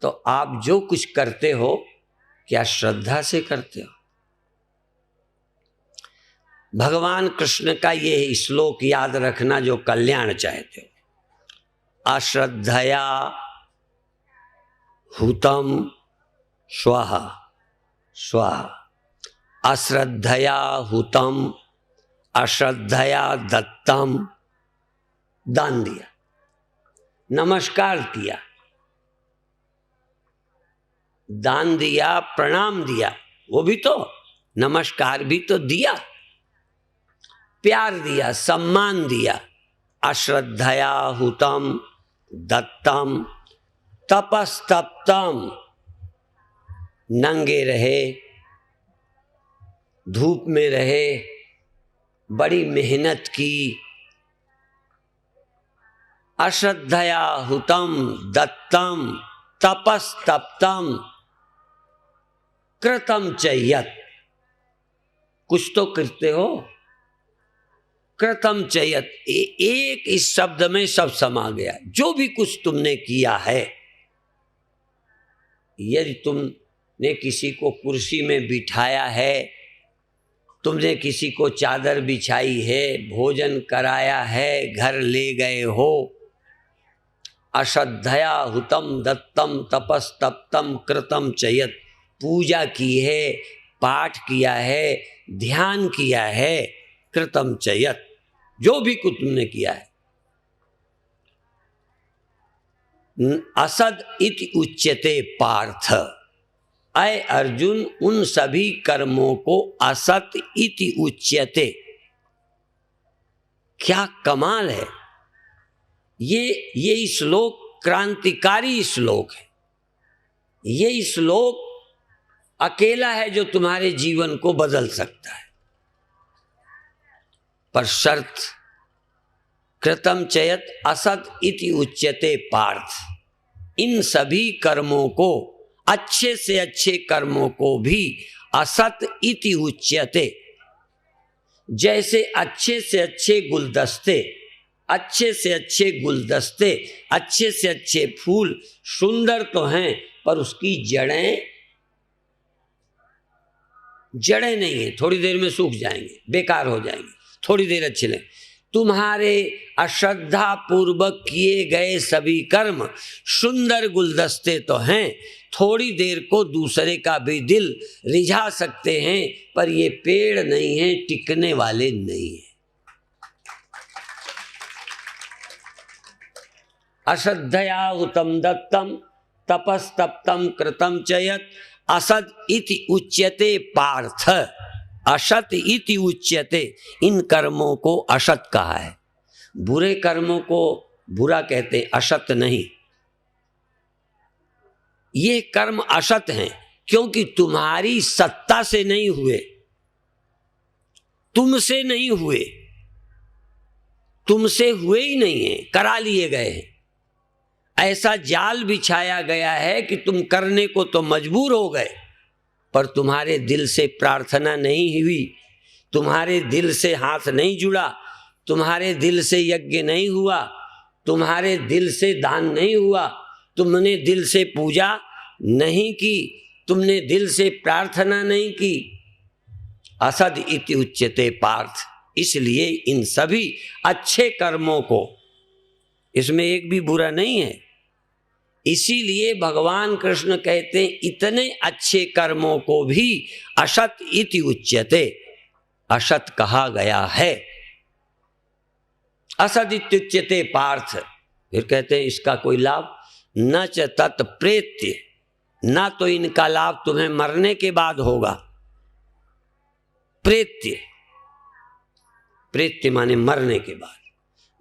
तो आप जो कुछ करते हो क्या श्रद्धा से करते हो? भगवान कृष्ण का ये श्लोक याद रखना जो कल्याण चाहते हो। अश्रद्धया हुतम स्वाहा स्वाहा, अश्रद्धया हुतम अश्रद्धया दत्तम, दान दिया, नमस्कार किया, दान दिया, प्रणाम दिया, वो भी तो नमस्कार भी तो दिया, प्यार दिया, सम्मान दिया। अश्रद्धया हुतम दत्तम तपस्तप्तम, नंगे रहे, धूप में रहे, बड़ी मेहनत की। अश्रद्धया हुतम दत्तम तपस्तप्तम कृतम च यत्, कुछ तो करते हो, कृतम च यत्, एक इस शब्द में सब समा गया। जो भी कुछ तुमने किया है, यदि तुमने किसी को कुर्सी में बिठाया है, तुमने किसी को चादर बिछाई है, भोजन कराया है, घर ले गए हो, अश्रद्धया हुतम दत्तम तपस्तप्तम कृतम च यत्, पूजा की है, पाठ किया है, ध्यान किया है, कृतम च यत्, जो भी कुछ तुमने किया है। असद इति उच्यते पार्थ, अय अर्जुन उन सभी कर्मों को असत इति उच्यते। क्या कमाल है! ये श्लोक क्रांतिकारी श्लोक है। ये श्लोक अकेला है जो तुम्हारे जीवन को बदल सकता है। पर शर्त, कृतम चयत असत इति उच्यते पार्थ, इन सभी कर्मों को, अच्छे से अच्छे कर्मों को भी असत इति उच्यते। जैसे अच्छे से अच्छे गुलदस्ते, अच्छे से अच्छे गुलदस्ते, अच्छे से अच्छे फूल सुंदर तो हैं, पर उसकी जड़ें नहीं है, थोड़ी देर में सूख जाएंगे, बेकार हो जाएंगे, थोड़ी देर अच्छे लगेंगे। तुम्हारे अश्रद्धा पूर्वक किए गए सभी कर्म सुंदर गुलदस्ते तो हैं, थोड़ी देर को दूसरे का भी दिल रिझा सकते हैं, पर ये पेड़ नहीं है, टिकने वाले नहीं है। अश्रद्धया हुतम दत्तम तपस्तप्तम कृतम च यत् असद इति उच्यते पार्थ, असत इति उच्यते। इन कर्मों को असत कहा है। बुरे कर्मों को बुरा कहते, असत नहीं। ये कर्म असत हैं क्योंकि तुम्हारी सत्ता से नहीं हुए, तुमसे नहीं हुए, तुमसे हुए ही नहीं है, करा लिए गए हैं। ऐसा जाल बिछाया गया है कि तुम करने को तो मजबूर हो गए, पर तुम्हारे दिल से प्रार्थना नहीं हुई, तुम्हारे दिल से हाथ नहीं जुड़ा, तुम्हारे दिल से यज्ञ नहीं हुआ, तुम्हारे दिल से दान नहीं हुआ, तुमने दिल से पूजा नहीं की, तुमने दिल से प्रार्थना नहीं की। असद इति उच्यते पार्थ। इसलिए इन सभी अच्छे कर्मों को, इसमें एक भी बुरा नहीं है, इसीलिए भगवान कृष्ण कहते हैं इतने अच्छे कर्मों को भी असत इति उच्यते, असत कहा गया है। असद इत्युच्यते पार्थ। फिर कहते हैं इसका कोई लाभ न च तत्प्रेत्य, ना तो इनका लाभ तुम्हें मरने के बाद होगा। प्रेत्य, प्रेत्य माने मरने के बाद।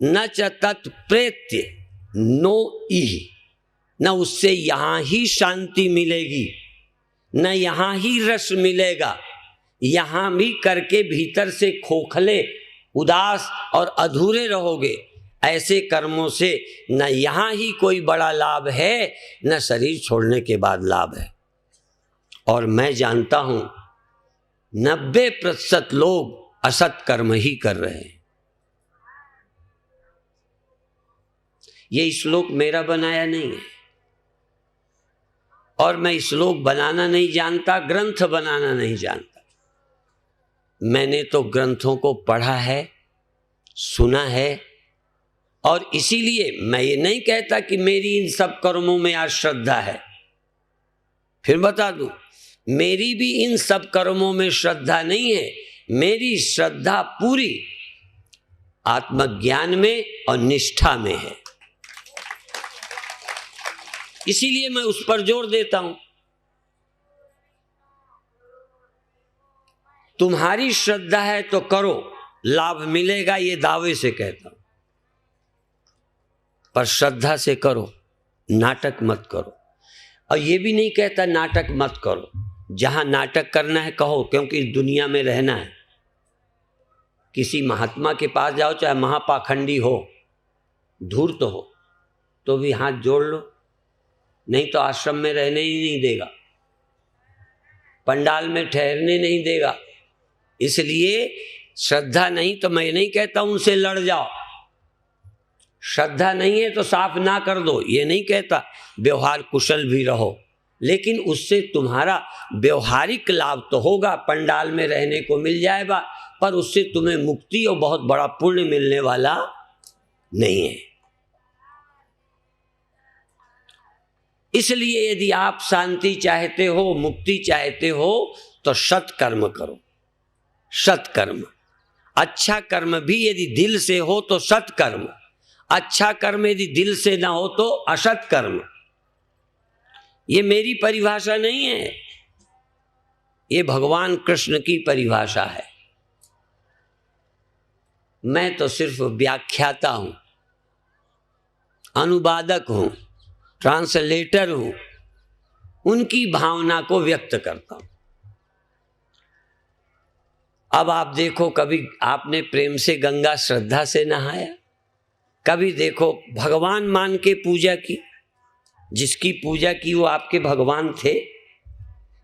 न च तत्प्रेत्य, नो इह, न उससे यहां ही शांति मिलेगी, न यहां ही रस मिलेगा, यहां भी करके भीतर से खोखले, उदास और अधूरे रहोगे। ऐसे कर्मों से न यहां ही कोई बड़ा लाभ है, न शरीर छोड़ने के बाद लाभ है। और मैं जानता हूं 90% लोग असत कर्म ही कर रहे हैं। ये श्लोक मेरा बनाया नहीं है, और मैं श्लोक बनाना नहीं जानता, ग्रंथ बनाना नहीं जानता। मैंने तो ग्रंथों को पढ़ा है, सुना है, और इसीलिए मैं ये नहीं कहता कि मेरी इन सब कर्मों में आज श्रद्धा है। फिर बता दूं, मेरी भी इन सब कर्मों में श्रद्धा नहीं है। मेरी श्रद्धा पूरी आत्मज्ञान में और निष्ठा में है, इसीलिए मैं उस पर जोर देता हूं। तुम्हारी श्रद्धा है तो करो, लाभ मिलेगा, ये दावे से कहता हूं, पर श्रद्धा से करो, नाटक मत करो। और ये भी नहीं कहता नाटक मत करो, जहां नाटक करना है कहो, क्योंकि इस दुनिया में रहना है। किसी महात्मा के पास जाओ, चाहे महापाखंडी हो, धूर्त हो, तो भी हाथ जोड़ लो, नहीं तो आश्रम में रहने ही नहीं देगा, पंडाल में ठहरने नहीं देगा। इसलिए श्रद्धा नहीं तो मैं नहीं कहता उनसे लड़ जाओ, श्रद्धा नहीं है तो साफ ना कर दो, ये नहीं कहता, व्यवहार कुशल भी रहो, लेकिन उससे तुम्हारा व्यवहारिक लाभ तो होगा, पंडाल में रहने को मिल जाएगा, पर उससे तुम्हें मुक्ति और बहुत बड़ा पुण्य मिलने वाला नहीं है। इसलिए यदि आप शांति चाहते हो, मुक्ति चाहते हो, तो सत्कर्म करो। सत्कर्म, अच्छा कर्म भी यदि दिल से हो तो सत्कर्म, अच्छा कर्म यदि दिल से ना हो तो असत कर्म। ये मेरी परिभाषा नहीं है, ये भगवान कृष्ण की परिभाषा है। मैं तो सिर्फ व्याख्याता हूं, अनुवादक हूं, ट्रांसलेटर हूं, उनकी भावना को व्यक्त करता हूं। अब आप देखो, कभी आपने प्रेम से गंगा श्रद्धा से नहाया? कभी देखो भगवान मान के पूजा की? जिसकी पूजा की वो आपके भगवान थे,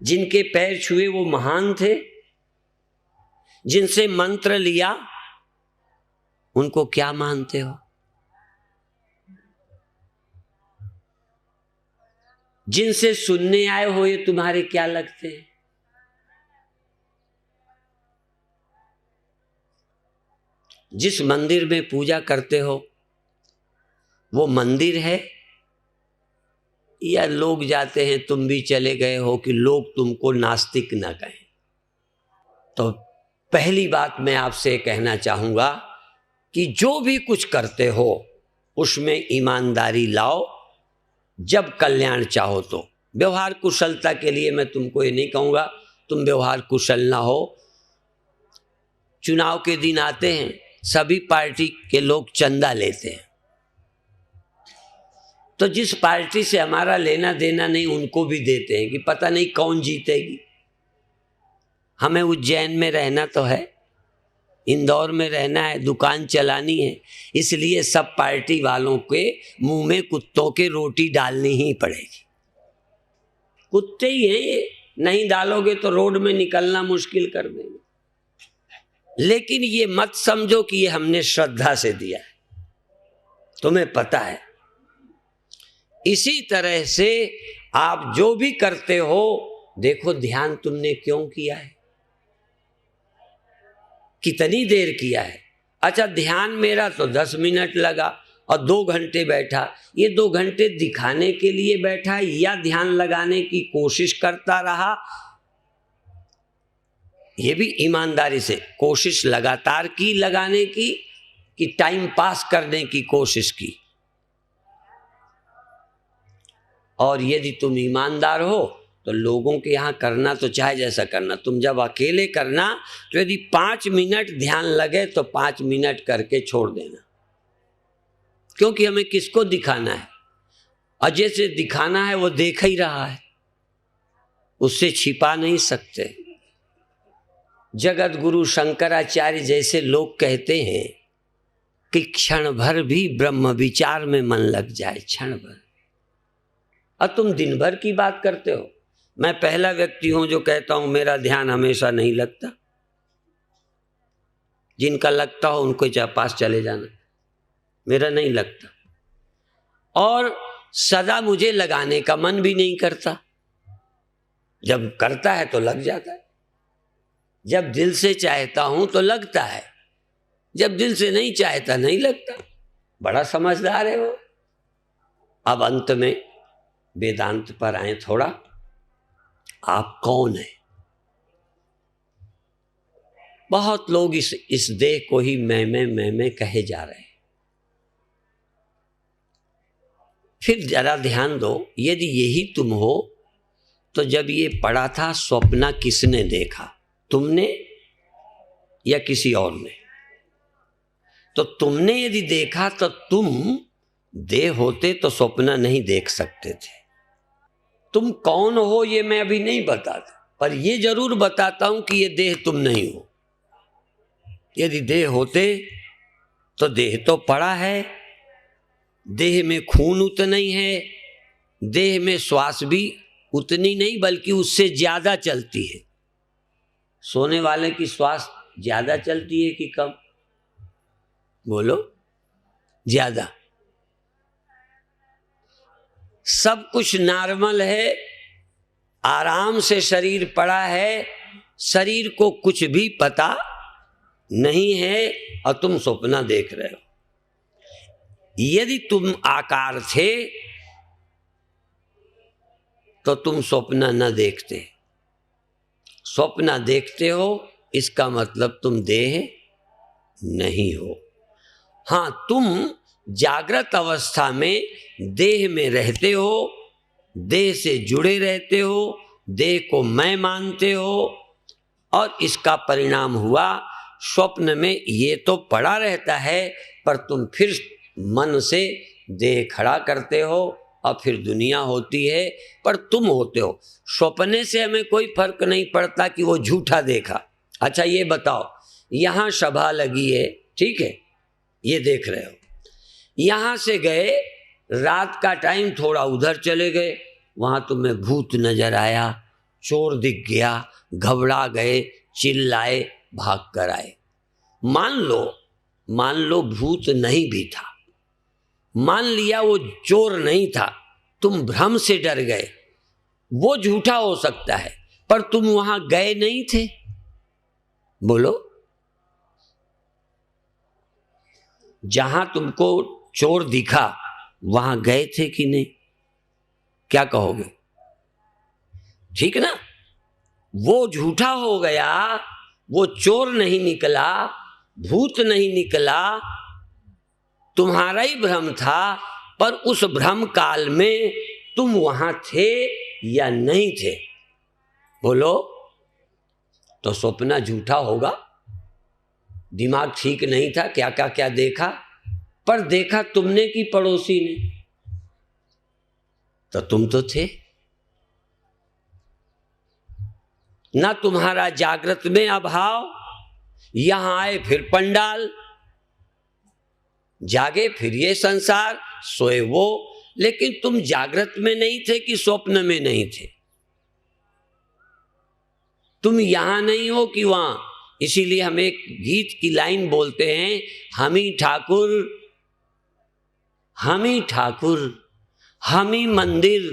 जिनके पैर छुए वो महान थे, जिनसे मंत्र लिया उनको क्या मानते हो? जिनसे सुनने आए हो ये तुम्हारे क्या लगते हैं? जिस मंदिर में पूजा करते हो वो मंदिर है या लोग जाते हैं, तुम भी चले गए हो कि लोग तुमको नास्तिक ना कहें? तो पहली बात मैं आपसे कहना चाहूंगा कि जो भी कुछ करते हो उसमें ईमानदारी लाओ, जब कल्याण चाहो तो। व्यवहार कुशलता के लिए मैं तुमको ये नहीं कहूँगा तुम व्यवहार कुशल ना हो। चुनाव के दिन आते हैं, सभी पार्टी के लोग चंदा लेते हैं, तो जिस पार्टी से हमारा लेना देना नहीं उनको भी देते हैं कि पता नहीं कौन जीतेगी। हमें उज्जैन में रहना तो है, इंदौर में रहना है, दुकान चलानी है, इसलिए सब पार्टी वालों के मुंह में कुत्तों के रोटी डालनी ही पड़ेगी। कुत्ते ही हैं ये, नहीं डालोगे तो रोड में निकलना मुश्किल कर देंगे। लेकिन ये मत समझो कि ये हमने श्रद्धा से दिया है, तुम्हें पता है। इसी तरह से आप जो भी करते हो, देखो ध्यान तुमने क्यों किया है, कितनी देर किया है। अच्छा, ध्यान मेरा तो 10 मिनट लगा और 2 घंटे बैठा, ये 2 घंटे दिखाने के लिए बैठा या ध्यान लगाने की कोशिश करता रहा? ये भी ईमानदारी से कोशिश लगातार की लगाने की कि टाइम पास करने की कोशिश की? और यदि तुम ईमानदार हो तो लोगों के यहाँ करना तो चाहे जैसा करना, तुम जब अकेले करना तो यदि 5 मिनट ध्यान लगे तो 5 मिनट करके छोड़ देना, क्योंकि हमें किसको दिखाना है? अजय से दिखाना है, वो देख ही रहा है, उससे छिपा नहीं सकते। जगत गुरु शंकराचार्य जैसे लोग कहते हैं कि क्षण भर भी ब्रह्म विचार में मन लग जाए, क्षण भर। और तुम दिन भर की बात करते हो। मैं पहला व्यक्ति हूं जो कहता हूं मेरा ध्यान हमेशा नहीं लगता। जिनका लगता हो उनको पास चले जाना, मेरा नहीं लगता। और सदा मुझे लगाने का मन भी नहीं करता। जब करता है तो लग जाता है, जब दिल से चाहता हूं तो लगता है, जब दिल से नहीं चाहता नहीं लगता। बड़ा समझदार है वो। अब अंत में वेदांत पर आए थोड़ा। आप कौन है? बहुत लोग इस देह को ही मैं कहे जा रहे हैं। फिर जरा ध्यान दो, यदि यही तुम हो तो जब ये पड़ा था स्वप्न किसने देखा, तुमने या किसी और ने? तो तुमने यदि देखा तो तुम देह होते तो स्वप्न नहीं देख सकते थे। तुम कौन हो ये मैं अभी नहीं बताता, पर ये जरूर बताता हूं कि ये देह तुम नहीं हो। यदि देह होते तो देह तो पड़ा है, देह में खून उतना ही है, देह में श्वास भी उतनी नहीं बल्कि उससे ज्यादा चलती है। सोने वाले की श्वास ज्यादा चलती है कि कम? बोलो। ज्यादा। सब कुछ नॉर्मल है, आराम से शरीर पड़ा है, शरीर को कुछ भी पता नहीं है और तुम स्वप्न देख रहे हो। यदि तुम आकार थे तो तुम स्वप्न न देखते। स्वप्न देखते हो इसका मतलब तुम देह नहीं हो। हाँ, तुम जागृत अवस्था में देह में रहते हो, देह से जुड़े रहते हो, देह को मैं मानते हो, और इसका परिणाम हुआ स्वप्न में ये तो पड़ा रहता है, पर तुम फिर मन से देह खड़ा करते हो और फिर दुनिया होती है, पर तुम होते हो। स्वप्ने से हमें कोई फर्क नहीं पड़ता कि वो झूठा देखा। अच्छा ये बताओ, यहाँ सभा लगी है, ठीक है, ये देख रहे हो, यहाँ से गए, रात का टाइम, थोड़ा उधर चले गए, वहाँ तुम्हें भूत नजर आया, चोर दिख गया, घबरा गए, चिल्लाए, भाग कर आए। मान लो भूत नहीं भी था, मान लिया वो चोर नहीं था, तुम भ्रम से डर गए, वो झूठा हो सकता है, पर तुम वहां गए नहीं थे। बोलो। जहां तुमको चोर दिखा वहां गए थे कि नहीं? क्या कहोगे? ठीक ना? वो झूठा हो गया, वो चोर नहीं निकला, भूत नहीं निकला, तुम्हारा ही भ्रम था, पर उस भ्रम काल में तुम वहां थे या नहीं थे? बोलो। तो स्वप्न झूठा होगा, दिमाग ठीक नहीं था, क्या क्या क्या देखा, पर देखा तुमने कि पड़ोसी ने, तो तुम तो थे ना। तुम्हारा जागृत में अभाव, यहां आए फिर पंडाल, जागे फिर ये संसार, सोए वो, लेकिन तुम जागृत में नहीं थे कि स्वप्न में नहीं थे। तुम यहां नहीं हो कि वहां। इसीलिए हम एक गीत की लाइन बोलते हैं, हम ही ठाकुर, हम ही ठाकुर, हम ही मंदिर,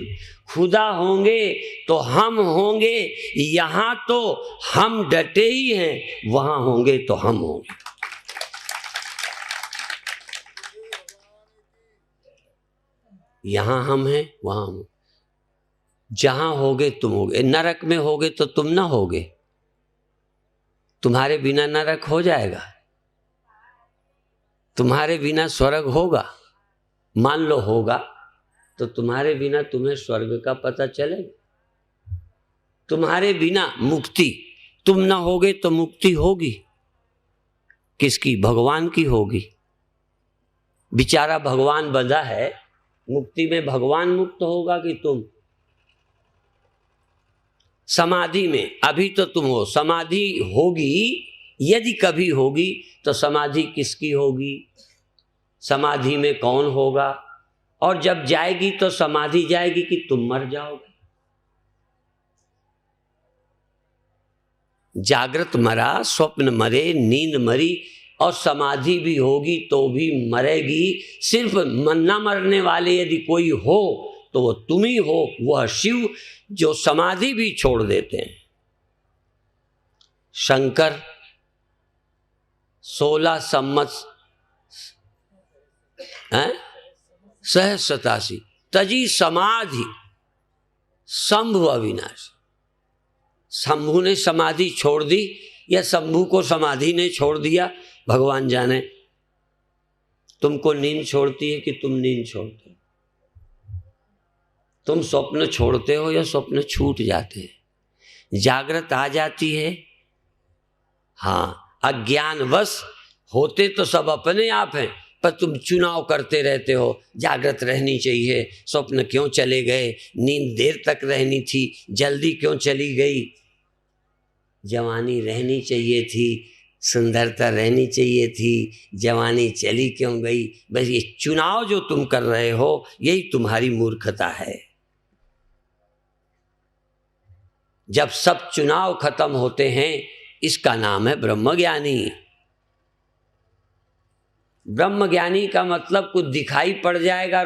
खुदा होंगे तो हम होंगे, यहां तो हम डटे ही हैं, वहां होंगे तो हम होंगे। यहां हम हैं, वहां हम। जहां होगे तुम होगे। नरक में होगे तो तुम ना होगे, तुम्हारे बिना नरक हो जाएगा, तुम्हारे बिना स्वर्ग होगा। मान लो होगा तो तुम्हारे बिना तुम्हें स्वर्ग का पता चलेगा, तुम्हारे बिना मुक्ति, तुम ना होगे तो मुक्ति होगी किसकी? भगवान की होगी। बेचारा भगवान बंधा है, मुक्ति में भगवान मुक्त होगा कि तुम? समाधि में अभी तो तुम हो, समाधि होगी, यदि कभी होगी तो समाधि किसकी होगी? समाधि में कौन होगा? और जब जाएगी तो समाधि जाएगी कि तुम मर जाओगे? जागृत मरा, स्वप्न मरे, नींद मरी, और समाधि भी होगी तो भी मरेगी। सिर्फ न मरने वाले यदि कोई हो तो वो तुम ही हो, वह शिव जो समाधि भी छोड़ देते हैं। शंकर 16 सम्मत सहस्रतासी तजी समाधि शंभु अविनाश। शंभु ने समाधि छोड़ दी या शंभु को समाधि ने छोड़ दिया, भगवान जाने। तुमको नींद छोड़ती है कि तुम नींद छोड़ते हो? तुम स्वप्न छोड़ते हो या स्वप्न छूट जाते हैं? जागृत आ जाती है, हाँ, अज्ञानवश होते तो सब अपने आप हैं, पर तुम चुनाव करते रहते हो, जागृत रहनी चाहिए, स्वप्न क्यों चले गए, नींद देर तक रहनी थी, जल्दी क्यों चली गई, जवानी रहनी चाहिए थी, सुंदरता रहनी चाहिए थी, जवानी चली क्यों गई। बस ये चुनाव जो तुम कर रहे हो, यही तुम्हारी मूर्खता है। जब सब चुनाव खत्म होते हैं, इसका नाम है ब्रह्मज्ञानी। ब्रह्मज्ञानी का मतलब कुछ दिखाई पड़ जाएगा,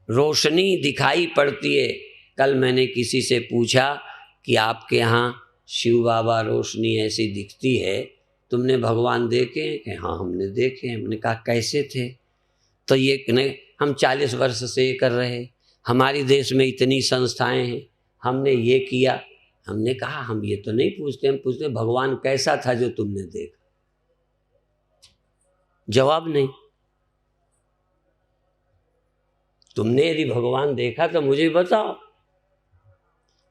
रोशनी दिखाई पड़ती है। कल मैंने किसी से पूछा कि आपके यहाँ शिव बाबा रोशनी ऐसी दिखती है, तुमने भगवान देखे हैं? कि हाँ हमने देखे हैं। हमने कहा कैसे थे? तो ये हम 40 वर्ष से ये कर रहे, हमारी देश में इतनी संस्थाएं हैं, हमने ये किया। हमने कहा हम ये तो नहीं पूछते, हम पूछते भगवान कैसा था जो तुमने देखा। जवाब नहीं। तुमने यदि भगवान देखा तो मुझे बताओ,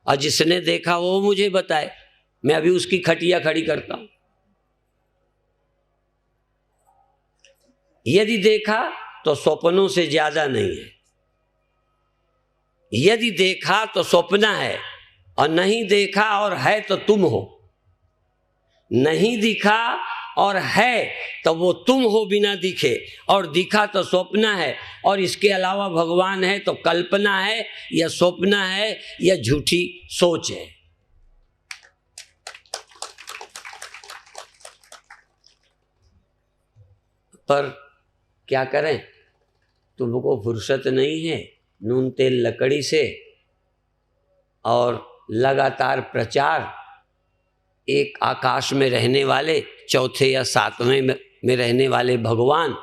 और जिसने देखा वो मुझे बताए, मैं अभी उसकी खटिया खड़ी करता हूं। यदि देखा तो स्वप्नों से ज्यादा नहीं है, यदि देखा तो स्वप्न है, और नहीं देखा और है तो तुम हो। नहीं दिखा और है तो वो तुम हो बिना दिखे, और दिखा तो स्वप्न है, और इसके अलावा भगवान है तो कल्पना है या स्वप्न है या झूठी सोच है। पर क्या करें, तुमको फुर्सत नहीं है नून तेल लकड़ी से, और लगातार प्रचार। एक आकाश में रहने वाले, चौथे या सातवें में रहने वाले भगवान,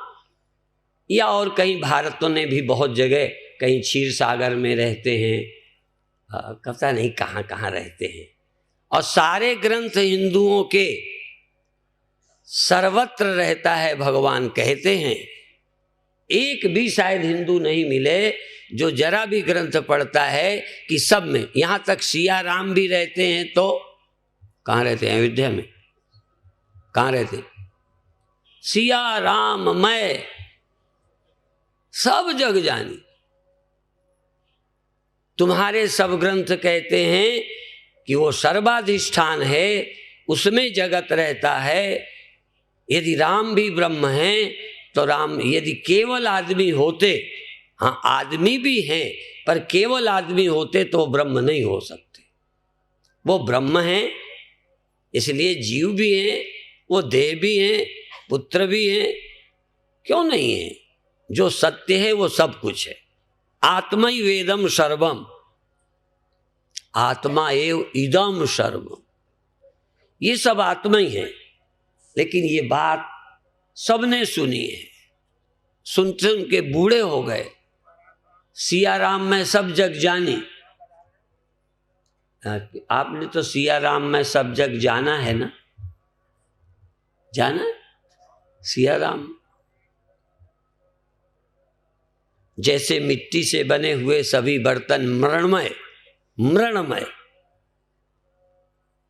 या और कहीं भारतों ने भी बहुत जगह, कहीं क्षीर सागर में रहते हैं, पता नहीं कहाँ कहाँ रहते हैं। और सारे ग्रंथ हिंदुओं के सर्वत्र रहता है भगवान, कहते हैं। एक भी शायद हिंदू नहीं मिले जो जरा भी ग्रंथ पढ़ता है कि सब में, यहाँ तक सिया राम भी रहते हैं। तो कहाँ रहते हैं? अयोध्या में। कहाँ रहते हैं? सिया राम मैं सब जग जानी। तुम्हारे सब ग्रंथ कहते हैं कि वो सर्वाधिष्ठान है, उसमें जगत रहता है। यदि राम भी ब्रह्म हैं तो राम, यदि केवल आदमी होते, हाँ आदमी भी हैं, पर केवल आदमी होते तो ब्रह्म नहीं हो सकते। वो ब्रह्म हैं, इसलिए जीव भी हैं, वो देह भी हैं, पुत्र भी हैं, क्यों नहीं है? जो सत्य है वो सब कुछ है। आत्मा ही वेदम सर्वम, आत्मा एव इदम सर्वम, ये सब आत्मा ही है। लेकिन ये बात सबने सुनी है, सुनते उनके बूढ़े हो गए। सिया राम में सब जग जानी, आपने तो सिया राम में सब जग जाना है ना? जाना सिया राम। जैसे मिट्टी से बने हुए सभी बर्तन मृणमय, मृणमय,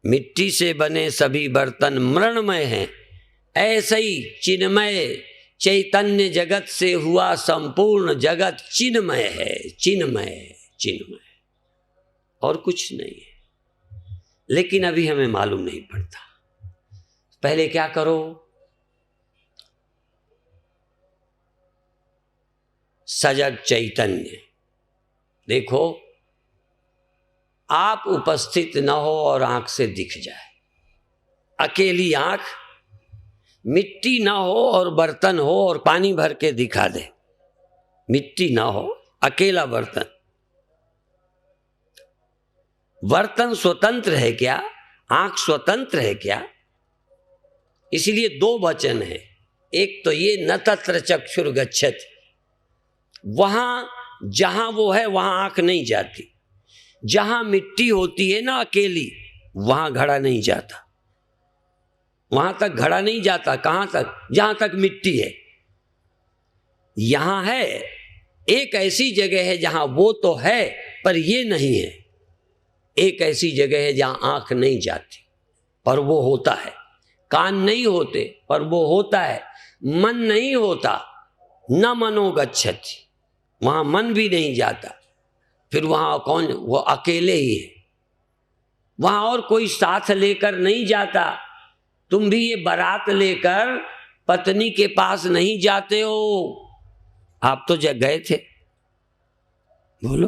मिट्टी से बने सभी बर्तन मृणमय हैं, ऐसे ही चिन्मय चैतन्य जगत से हुआ संपूर्ण जगत चिन्मय है, चिन्मय, चिन्मय, और कुछ नहीं है। लेकिन अभी हमें मालूम नहीं पड़ता। पहले क्या करो, सजग चैतन्य देखो, आप उपस्थित न हो और आंख से दिख जाए। अकेली आंख, मिट्टी ना हो और बर्तन हो और पानी भर के दिखा दे, मिट्टी ना हो अकेला बर्तन। बर्तन स्वतंत्र है क्या? आंख स्वतंत्र है क्या? इसलिए दो वचन है। एक तो ये न तत्र चक्षुर गच्छति, वहां जहां वो है वहां आंख नहीं जाती। जहां मिट्टी होती है ना अकेली, वहां घड़ा नहीं जाता। वहां तक घड़ा नहीं जाता। कहां तक? जहां तक मिट्टी है। यहां है, एक ऐसी जगह है जहां वो तो है पर ये नहीं है। एक ऐसी जगह है जहां आंख नहीं जाती पर वो होता है। कान नहीं होते पर वो होता है। मन नहीं होता, न मनो गच्छति, वहां मन भी नहीं जाता। फिर वहां कौन? वो अकेले ही है। वहां और कोई साथ लेकर नहीं जाता। तुम भी ये बारात लेकर पत्नी के पास नहीं जाते हो। आप तो गए थे, बोलो,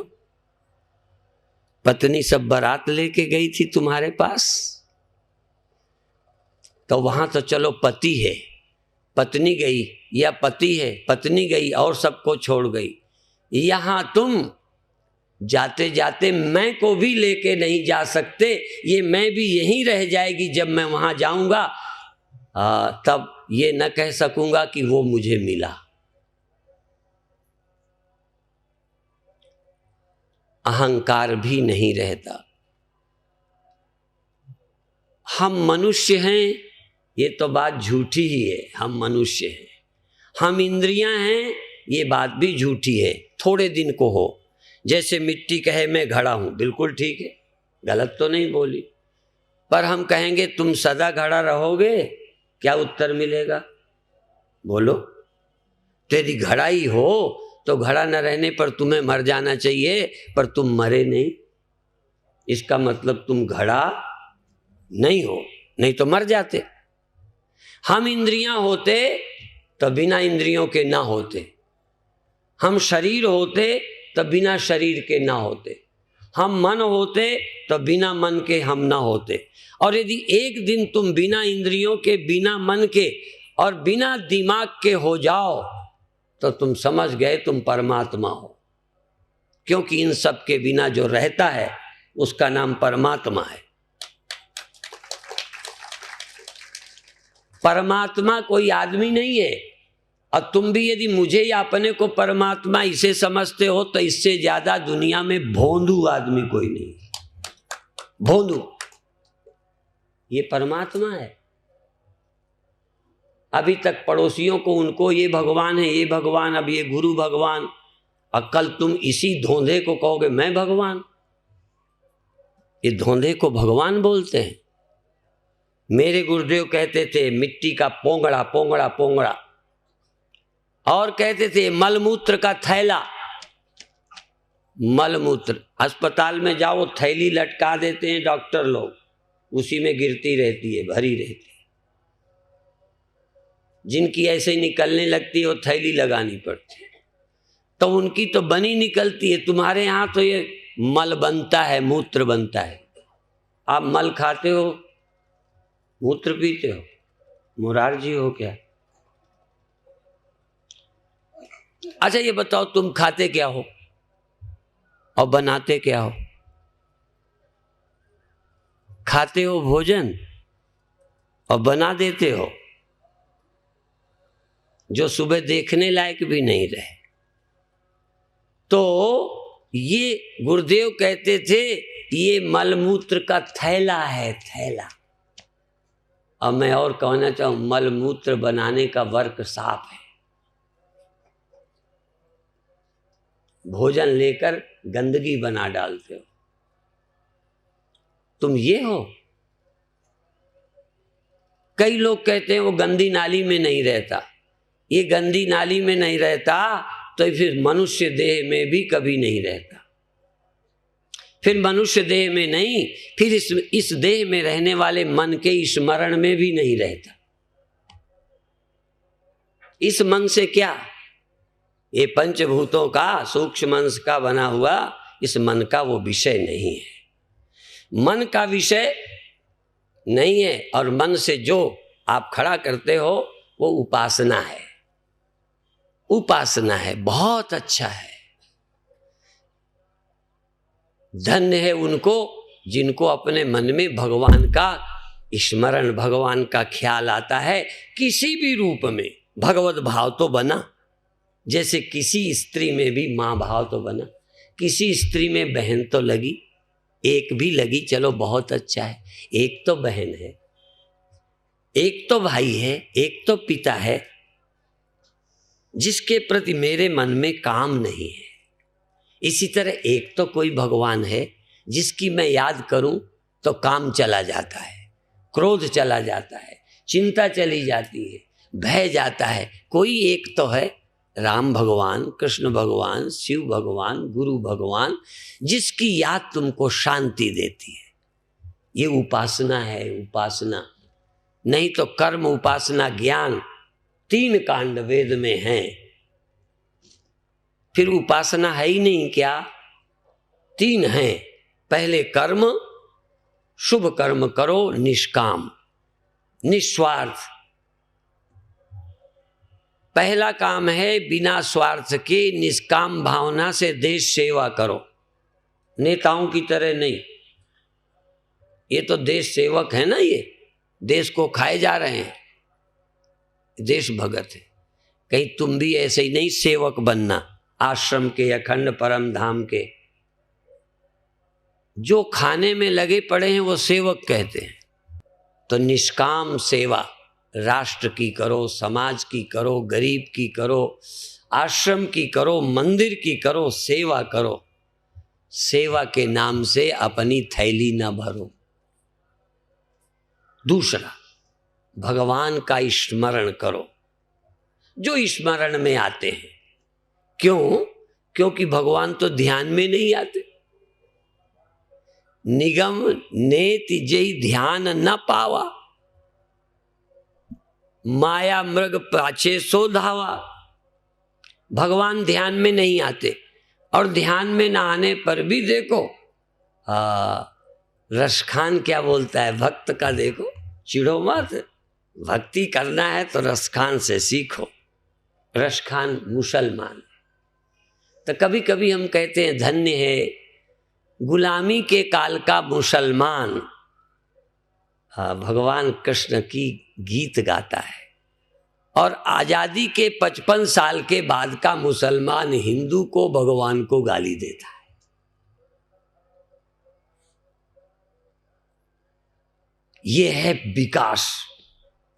पत्नी सब बारात लेके गई थी तुम्हारे पास। तो वहां तो चलो पति है, पत्नी गई, या पति है, पत्नी गई और सबको छोड़ गई। यहां तुम जाते जाते मैं को भी लेके नहीं जा सकते। ये मैं भी यहीं रह जाएगी। जब मैं वहां जाऊंगा तब ये न कह सकूंगा कि वो मुझे मिला। अहंकार भी नहीं रहता। हम मनुष्य हैं, ये तो बात झूठी ही है। हम मनुष्य हैं, हम इंद्रियां हैं, ये बात भी झूठी है। थोड़े दिन को हो, जैसे मिट्टी कहे मैं घड़ा हूं, बिल्कुल ठीक है, गलत तो नहीं बोली। पर हम कहेंगे तुम सदा घड़ा रहोगे, क्या उत्तर मिलेगा? बोलो। तो यदि घड़ा ही हो तो घड़ा न रहने पर तुम्हें मर जाना चाहिए, पर तुम मरे नहीं। इसका मतलब तुम घड़ा नहीं हो, नहीं तो मर जाते। हम इंद्रियां होते तो बिना इंद्रियों के ना होते। हम शरीर होते तो बिना शरीर के ना होते। हम मन होते तो बिना मन के हम ना होते। और यदि एक दिन तुम बिना इंद्रियों के, बिना मन के और बिना दिमाग के हो जाओ तो तुम समझ गए तुम परमात्मा हो। क्योंकि इन सब के बिना जो रहता है उसका नाम परमात्मा है। परमात्मा कोई आदमी नहीं है। और तुम भी यदि मुझे या अपने को परमात्मा इसे समझते हो तो इससे ज्यादा दुनिया में भोंदू आदमी कोई नहीं। भोंदू, ये परमात्मा है। अभी तक पड़ोसियों को उनको ये भगवान है, ये भगवान, अब ये गुरु भगवान, और कल तुम इसी धोंधे को कहोगे मैं भगवान। ये धोंधे को भगवान बोलते हैं। मेरे गुरुदेव कहते थे मिट्टी का पोंगड़ा पोंगड़ा पोंगड़ा, और कहते थे मलमूत्र का थैला। मलमूत्र, अस्पताल में जाओ थैली लटका देते हैं डॉक्टर लोग, उसी में गिरती रहती है, भरी रहती है। जिनकी ऐसे निकलने लगती है वो थैली लगानी पड़ती है, तो उनकी तो बनी निकलती है। तुम्हारे यहाँ तो ये मल बनता है, मूत्र बनता है। आप मल खाते हो, मूत्र पीते हो, मुरारजी हो क्या? अच्छा ये बताओ तुम खाते क्या हो और बनाते क्या हो? खाते हो भोजन और बना देते हो जो सुबह देखने लायक भी नहीं रहे। तो ये गुरुदेव कहते थे ये मलमूत्र का थैला है, थैला। अब मैं और कहना चाहूं, मलमूत्र बनाने का वर्क साफ है। भोजन लेकर गंदगी बना डालते हो। तुम ये हो। कई लोग कहते हैं वो गंदी नाली में नहीं रहता। ये गंदी नाली में नहीं रहता तो फिर मनुष्य देह में भी कभी नहीं रहता। फिर मनुष्य देह में नहीं, फिर इस देह में रहने वाले मन के स्मरण में भी नहीं रहता। इस मन से क्या? ये पंचभूतों का, सूक्ष्म अंश का बना हुआ इस मन का वो विषय नहीं है। मन का विषय नहीं है। और मन से जो आप खड़ा करते हो वो उपासना है। उपासना है, बहुत अच्छा है। धन्य है उनको जिनको अपने मन में भगवान का स्मरण, भगवान का ख्याल आता है। किसी भी रूप में भगवत भाव तो बना, जैसे किसी स्त्री में भी माँ भाव तो बना, किसी स्त्री में बहन तो लगी, एक भी लगी, चलो बहुत अच्छा है। एक तो बहन है, एक तो भाई है, एक तो पिता है जिसके प्रति मेरे मन में काम नहीं है। इसी तरह एक तो कोई भगवान है जिसकी मैं याद करूं तो काम चला जाता है, क्रोध चला जाता है, चिंता चली जाती है, भय जाता है। कोई एक तो है, राम भगवान, कृष्ण भगवान, शिव भगवान, गुरु भगवान, जिसकी याद तुमको शांति देती है। ये उपासना है, उपासना। नहीं तो कर्म, उपासना, ज्ञान, 3 कांड वेद में हैं। फिर उपासना है ही नहीं क्या? 3 हैं। पहले कर्म, शुभ कर्म करो, निष्काम, निस्वार्थ। पहला काम है बिना स्वार्थ के निष्काम भावना से देश सेवा करो, नेताओं की तरह नहीं। ये तो देश सेवक है ना, ये देश को खाए जा रहे हैं, देश भगत है। कहीं तुम भी ऐसे ही नहीं सेवक बनना, आश्रम के, अखंड परम धाम के। जो खाने में लगे पड़े हैं वो सेवक कहते हैं। तो निष्काम सेवा राष्ट्र की करो, समाज की करो, गरीब की करो, आश्रम की करो, मंदिर की करो, सेवा करो। सेवा के नाम से अपनी थैली न भरो। दूसरा, भगवान का स्मरण करो, जो स्मरण में आते हैं। क्यों? क्योंकि भगवान तो ध्यान में नहीं आते। निगम नेति जय ध्यान न पावा, माया मृग पाछे सो धावा। भगवान ध्यान में नहीं आते, और ध्यान में ना आने पर भी देखो रसखान क्या बोलता है भक्त का, देखो चिढ़ो मत, भक्ति करना है तो रसखान से सीखो। रसखान मुसलमान। तो कभी कभी हम कहते हैं धन्य है गुलामी के काल का मुसलमान। भगवान कृष्ण की गीत गाता है, और आजादी के 55 साल के बाद का मुसलमान हिंदू को, भगवान को गाली देता है। यह है विकास,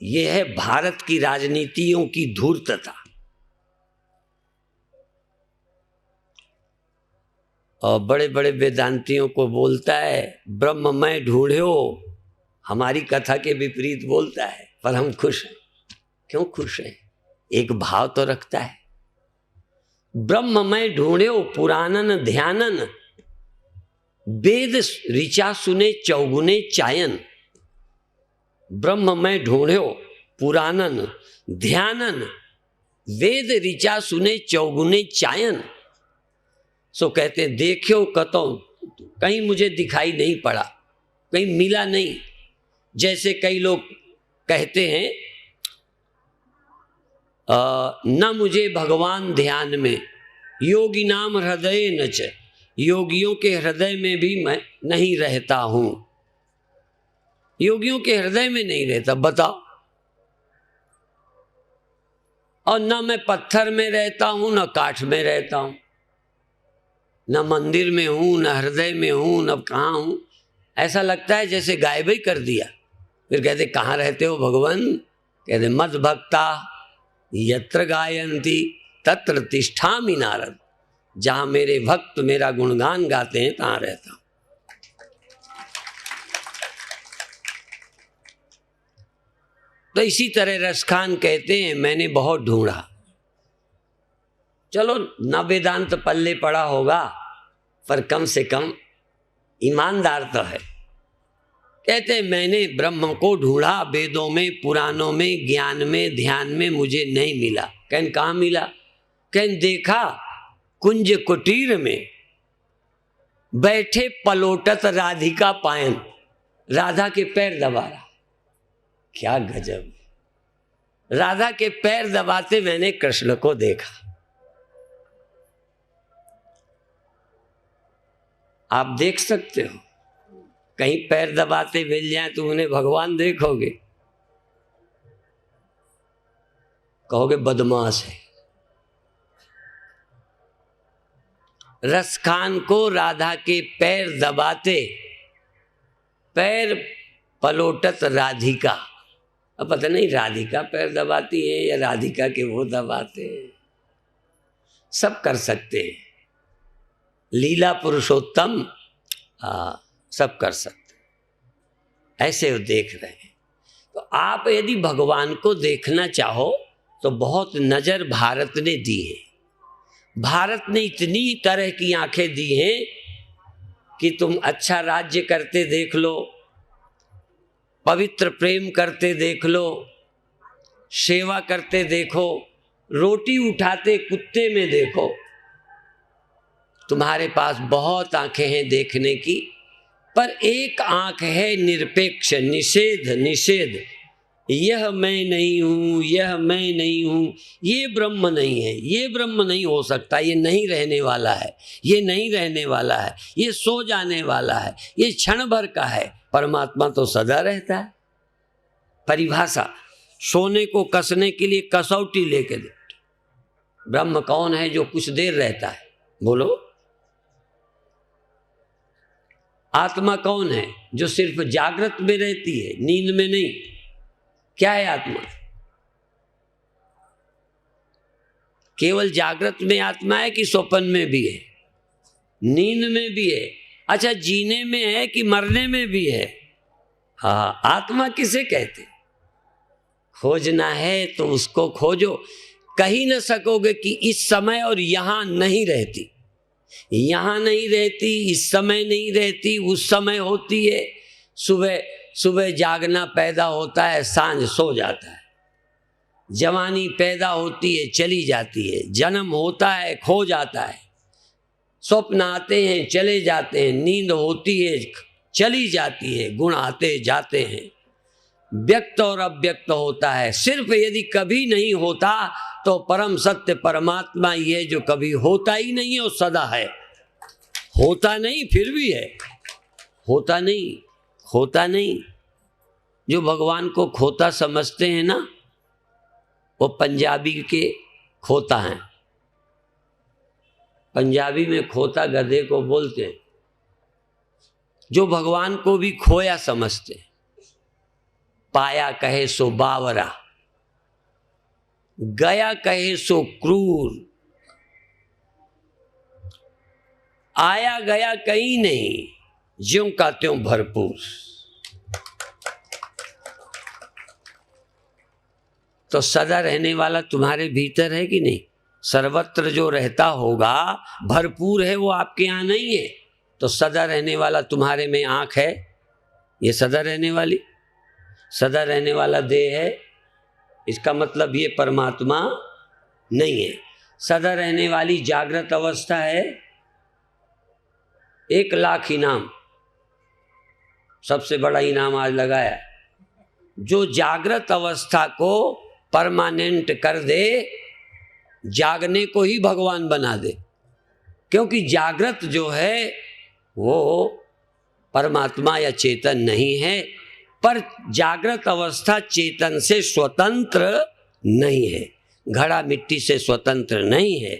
यह है भारत की राजनीतियों की धूर्तता। और बड़े बड़े वेदांतियों को बोलता है ब्रह्ममय ढूंढो, हमारी कथा के विपरीत बोलता है, पर हम खुश हैं। क्यों खुश हैं? एक भाव तो रखता है। ब्रह्ममय ढूंढो पुराणन ध्यानन, वेद ऋचा सुने चौगुने चायन। ब्रह्ममय ढूंढो पुराणन ध्यानन, वेद ऋचा सुने चौगुने चायन। सो कहते देखो कतो, कहीं मुझे दिखाई नहीं पड़ा, कहीं मिला नहीं। जैसे कई लोग कहते हैं न मुझे भगवान ध्यान में, योगी नाम हृदय नच, योगियों के हृदय में भी मैं नहीं रहता हूं। योगियों के हृदय में नहीं रहता, बताओ। और न मैं पत्थर में रहता हूं, न काठ में रहता हूं, न मंदिर में हूं, न हृदय में हूं, न कहाँ हूं। ऐसा लगता है जैसे गायब ही कर दिया। फिर कहते कहाँ रहते हो भगवान? कहते मद भक्ता यत्र गायन्ति तत्र तिष्ठामि नारद। जहां मेरे भक्त मेरा गुणगान गाते हैं तहां रहता हूं। तो इसी तरह रसखान कहते हैं मैंने बहुत ढूंढा। चलो न वेदांत पल्ले पड़ा होगा, पर कम से कम ईमानदार तो है। कहते मैंने ब्रह्म को ढूंढा, वेदों में, पुराणों में, ज्ञान में, ध्यान में, मुझे नहीं मिला। कहन कहाँ मिला? कहन देखा कुंज कुटीर में बैठे पलोटत राधिका पायन, राधा के पैर दबा रहा। क्या गजब! राधा के पैर दबाते मैंने कृष्ण को देखा। आप देख सकते हो, कहीं पैर दबाते मिल जाए तो उन्हें भगवान देखोगे, कहोगे बदमाश है। रसखान को राधा के पैर दबाते, पैर पलोटत राधिका। अब पता नहीं राधिका पैर दबाती है या राधिका के वो दबाते हैं, सब कर सकते हैं। लीला पुरुषोत्तम सब कर सकते, ऐसे वो देख रहे हैं। तो आप यदि भगवान को देखना चाहो तो बहुत नज़र भारत ने दी है। भारत ने इतनी तरह की आंखें दी हैं कि तुम अच्छा राज्य करते देख लो, पवित्र प्रेम करते देख लो, सेवा करते देखो, रोटी उठाते कुत्ते में देखो। तुम्हारे पास बहुत आंखें हैं देखने की, पर एक आंख है निरपेक्ष, निषेध निषेध। यह मैं नहीं हूँ, यह मैं नहीं हूँ, ये ब्रह्म नहीं है, ये ब्रह्म नहीं हो सकता, ये नहीं रहने वाला है, ये नहीं रहने वाला है, ये सो जाने वाला है, ये क्षण भर का है। परमात्मा तो सदा रहता है। परिभाषा, सोने को कसने के लिए कसौटी लेके दे। ब्रह्म कौन है जो कुछ देर रहता है? बोलो। आत्मा कौन है जो सिर्फ जागृत में रहती है, नींद में नहीं? क्या है आत्मा? केवल जागृत में आत्मा है कि स्वप्न में भी है, नींद में भी है? अच्छा, जीने में है कि मरने में भी है? हाँ, आत्मा किसे कहते? खोजना है तो उसको खोजो। कही न सकोगे कि इस समय और यहां नहीं रहती, यहां नहीं रहती, इस समय नहीं रहती, उस समय होती है। सुबह सुबह जागना पैदा होता है, सांझ सो जाता है। जवानी पैदा होती है, चली जाती है। जन्म होता है, खो जाता है। स्वप्न आते हैं, चले जाते हैं। नींद होती है, चली जाती है। गुण आते जाते हैं। व्यक्त और अव्यक्त होता है। सिर्फ यदि कभी नहीं होता तो परम सत्य परमात्मा ये जो कभी होता ही नहीं है, वो सदा है। होता नहीं फिर भी है, होता नहीं, खोता नहीं। जो भगवान को खोता समझते हैं ना, वो पंजाबी के खोता हैं। पंजाबी में खोता गधे को बोलते हैं। जो भगवान को भी खोया समझते हैं। पाया कहे सो बावरा, गया कहे सो क्रूर, आया गया कहीं नहीं, ज्यों का त्यों भरपूर। तो सदा रहने वाला तुम्हारे भीतर है कि नहीं? सर्वत्र जो रहता होगा, भरपूर है, वो आपके यहाँ नहीं है। तो सदा रहने वाला तुम्हारे में आंख है, ये सदा रहने वाली, सदा रहने वाला देह है। इसका मतलब ये परमात्मा नहीं है। सदा रहने वाली जागृत अवस्था है। 1,00,000 इनाम, सबसे बड़ा इनाम आज लगाया। जो जागृत अवस्था को परमानेंट कर दे, जागने को ही भगवान बना दे। क्योंकि जागृत जो है वो परमात्मा या चेतन नहीं है, पर जागृत अवस्था चेतन से स्वतंत्र नहीं है। घड़ा मिट्टी से स्वतंत्र नहीं है,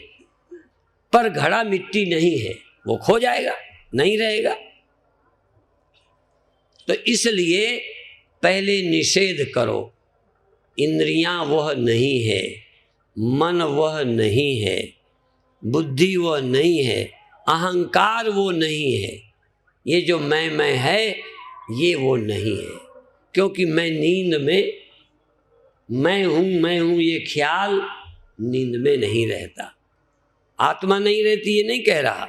पर घड़ा मिट्टी नहीं है, वो खो जाएगा, नहीं रहेगा। तो इसलिए पहले निषेध करो। इंद्रियां वह नहीं है, मन वह नहीं है, बुद्धि वह नहीं है, अहंकार वो नहीं है, ये जो मैं है ये वो नहीं है। क्योंकि मैं नींद में मैं हूँ ये ख्याल नींद में नहीं रहता। आत्मा नहीं रहती, ये नहीं कह रहा।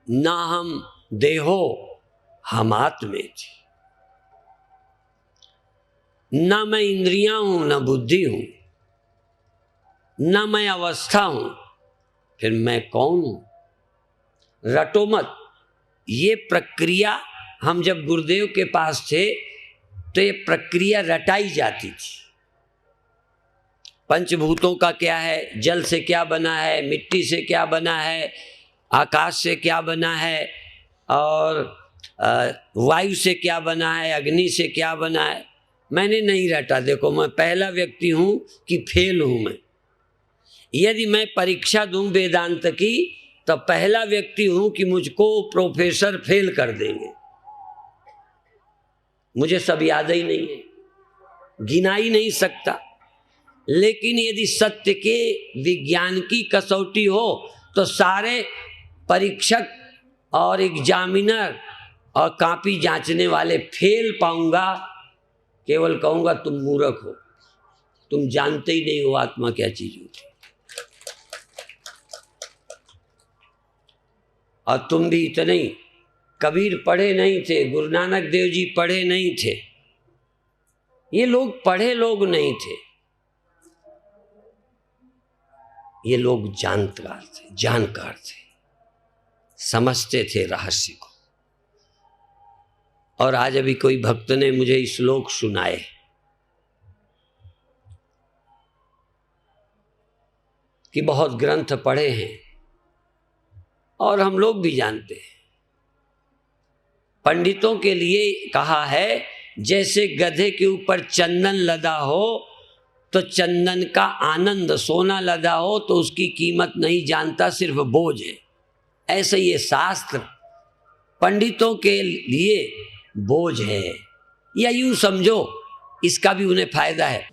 ना हम देहो हम आत्मे थी। ना मैं इंद्रियां हूं, ना बुद्धि हूं, ना मैं अवस्था हूं, फिर मैं कौन हूं? रटो मत। ये प्रक्रिया, हम जब गुरुदेव के पास थे तो ये प्रक्रिया रटाई जाती थी। पंचभूतों का क्या है, जल से क्या बना है, मिट्टी से क्या बना है, आकाश से क्या बना है, और वायु से क्या बना है, अग्नि से क्या बना है, मैंने नहीं रटा। देखो, मैं पहला व्यक्ति हूँ कि फेल हूँ मैं। यदि मैं परीक्षा दूं वेदांत की तो पहला व्यक्ति हूं कि मुझको प्रोफेसर फेल कर देंगे। मुझे सब याद ही नहीं है, गिना ही नहीं सकता। लेकिन यदि सत्य के विज्ञान की कसौटी हो तो सारे परीक्षक और एग्जामिनर और कॉपी जांचने वाले फेल पाऊंगा। केवल कहूंगा तुम मूर्ख हो, तुम जानते ही नहीं हो आत्मा क्या चीज होती। और तुम भी इतने ही, कबीर पढ़े नहीं थे, गुरु नानक देव जी पढ़े नहीं थे, ये लोग पढ़े लोग नहीं थे, ये लोग जानकार थे, समझते थे रहस्य को। और आज अभी कोई भक्त ने मुझे श्लोक सुनाए कि बहुत ग्रंथ पढ़े हैं और हम लोग भी जानते हैं। पंडितों के लिए कहा है, जैसे गधे के ऊपर चंदन लदा हो तो चंदन का आनंद, सोना लदा हो तो उसकी कीमत नहीं जानता, सिर्फ बोझ है। ऐसे ये शास्त्र पंडितों के लिए बोझ है, या यूं समझो इसका भी उन्हें फायदा है।